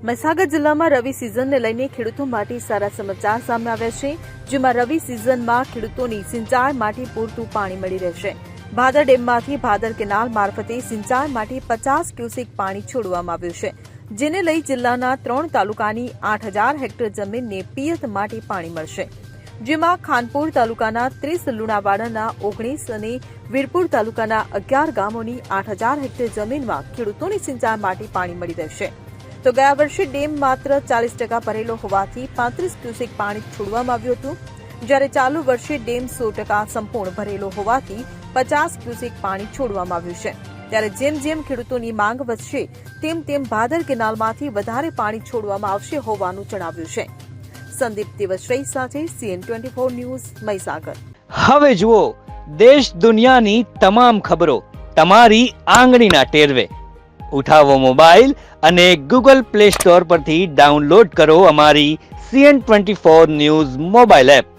મહીસાગર જિલ્લામાં રવિ સિઝનને લઈને ખેડૂતો માટે સારા સમાચાર સામે આવ્યા છે, જેમાં રવિ સિઝનમાં ખેડૂતોની સિંચાઈ માટે પૂરતું પાણી મળી રહેશે। ભાદર ડેમમાંથી ભાદર કેનાલ મારફતે સિંચાઈ માટે 50 ક્યુસેક પાણી છોડવામાં આવ્યું છે, જેને લઈ જિલ્લાના 3 તાલુકાની 8000 હેક્ટર જમીનને પિયત માટે પાણી મળશે, જેમાં ખાનપુર તાલુકાના 30, લુણાવાડાના 19 અને વીરપુર તાલુકાના 11 ગામોની 8000 હેક્ટર જમીનમાં ખેડૂતોની સિંચાઈ માટે પાણી મળી રહેશે। તો ગયા વર્ષે ડેમ માત્ર 40% ભરેલો હોવાથી 35 ક્યુસેક પાણી છોડવામાં આવ્યું હતું, જ્યારે ચાલુ વર્ષે ડેમ 100% સંપૂર્ણ ભરેલો હોવાથી 50 ક્યુસેક પાણી છોડવામાં આવ્યું છે। ત્યારે જેમ જેમ ખેડૂતોની માંગ વધશે તેમ તેમ ભાદર કેનાલમાંથી વધારે પાણી છોડવામાં આવશે હોવાનું જણાવ્યું છે। સંદીપ દેવશ્રી સાથે CN24 ન્યૂઝ, મહીસાગર। હવે જુઓ દેશ દુનિયાની તમામ ખબરો તમારી આંગળીના ટેરવે। ઉઠાવો મોબાઈલ અને Google Play Store પરથી ડાઉનલોડ કરો અમારી CN24 ન્યૂઝ મોબાઈલ એપ।